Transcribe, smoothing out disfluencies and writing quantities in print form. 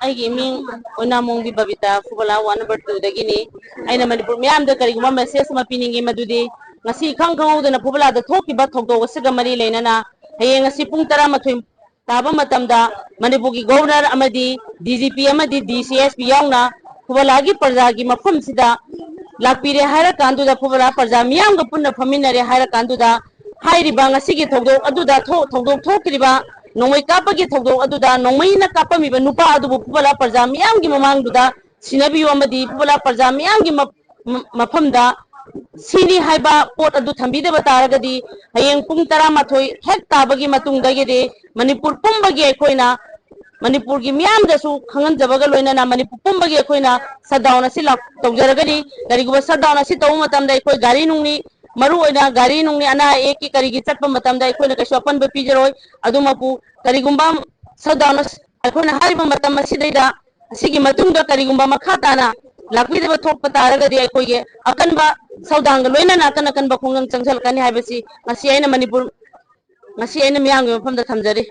ꯑꯩꯒꯤ ꯏꯃꯤꯡ ꯑꯣꯏꯅꯥꯃꯣꯡꯕꯤ ꯕꯕꯤꯇꯥ ꯐꯨꯕꯂꯥ 1/2 ꯗꯒꯤꯅꯤ ꯑꯩꯅ ꯃꯅꯤꯄꯨꯔ ꯃꯤꯌꯥꯝꯗ ꯀꯔꯤꯒꯨꯝꯕ ꯃꯦꯁꯦꯖ ꯑꯃ ꯄꯤꯅꯤꯡꯉꯤ ꯃꯗꯨꯗꯤ ꯉꯁꯤ ꯈꯪꯍꯧꯗꯅ ꯐꯨꯕꯂꯥꯗ ꯊꯣꯛꯈꯤꯕ ꯊꯧꯗꯣꯛ ꯑꯁꯤꯒ ꯃꯔꯤ ꯂꯩꯅꯅ ꯍꯌꯦꯡ ꯉꯁꯤ ꯄꯨꯡ 11 ꯇꯥꯕ ꯃꯇꯝꯗ ꯃꯅꯤꯄꯨꯔꯒꯤ ꯒꯣꯚꯔꯅꯔ ꯑꯃꯗꯤ ꯗꯤꯖꯤꯄꯤ ꯑꯃꯗꯤ ꯗꯤꯁꯤꯑꯦꯁꯄꯤ ꯌꯥꯎꯅ ꯐꯨꯕꯂꯥꯒꯤ ꯄ꯭ꯔꯖꯥꯒꯤ ꯃꯐꯝꯁꯤꯗ ꯂꯥꯛꯄꯤꯔꯦ ꯍꯥꯏꯔꯀꯥꯟꯗꯨꯗ ꯐꯨꯕꯂꯥ ꯄ꯭ꯔꯖꯥ ꯃꯤꯌꯥꯝꯒ ꯄꯨꯟꯅ ꯐꯝꯃꯤꯟꯅꯔꯦ ꯍꯥꯏꯔꯀꯥꯟꯗꯨꯗ ꯍꯥꯏꯔꯤꯕ ꯉꯁꯤꯒꯤ ꯊꯧꯗꯣꯛ ꯑꯗꯨꯗ ꯊꯧꯗꯣꯛ ꯊꯣꯛꯈꯤꯕ ꯅꯣꯡꯃꯩ ꯀꯥꯞꯄꯒꯤ ꯊꯧꯗꯣꯛ ꯑꯗꯨꯗ ꯅꯣꯡꯃꯩꯅ ꯀꯥꯞꯄꯝꯃꯤꯕ ꯅꯨꯄꯥ ꯑꯗꯨꯕꯨ ꯐꯨꯕꯂꯥ ꯄ꯭ꯔꯖꯥ ꯃꯤꯌꯥꯝꯒꯤ ꯃꯃꯥꯡꯗꯨꯗ ꯁꯤꯅꯕꯤꯌꯨ ꯑꯃꯗꯤ ꯐꯨꯕꯂꯥ ꯄ꯭ꯔꯖꯥ ꯃꯤꯌꯥꯝꯒꯤ ꯃꯐꯝꯗ ꯁꯤꯅꯤ ꯍꯥꯏꯕ ꯄꯣꯠ ꯑꯗꯨ ꯊꯝꯕꯤꯗꯕ ꯇꯥꯔꯒꯗꯤ ꯍꯌꯦꯡ ꯄꯨꯡ 11 ꯍꯦꯛ ꯇꯥꯕꯒꯤ ꯃꯇꯨꯡꯗꯒꯤꯗꯤ ꯃꯅꯤꯄꯨꯔ ꯄꯨꯝꯕꯒꯤ ꯑꯩꯈꯣꯏꯅ ꯃणिपुर खांगनजबग लोइनना मणिपुर पुंबगी अखोइना सटडाउन असि तौजरगनी करिगुबा सटडाउन असि तौ मतमदा अखोइ गाड़ी नुंगनी मरु ओइना गाड़ी नुंगनी अना एक की करिगी चटप मतमदा अखोइना कैसु अपनबा पिजरोय अदुमपु करिगुबा सटडाउन अखोइना हारिबा मतम असिदैदा असिगी मतुंगदा करिगुबा मखा ताना लाक्पिदबा थोकपा तारगदी अखोइगे अकनबा सौदांग लोइनना अकनबा खुंगंग चंगजलकनी हाइबसी ngasi aina manipur ngasi aina miyang mafamda thamjari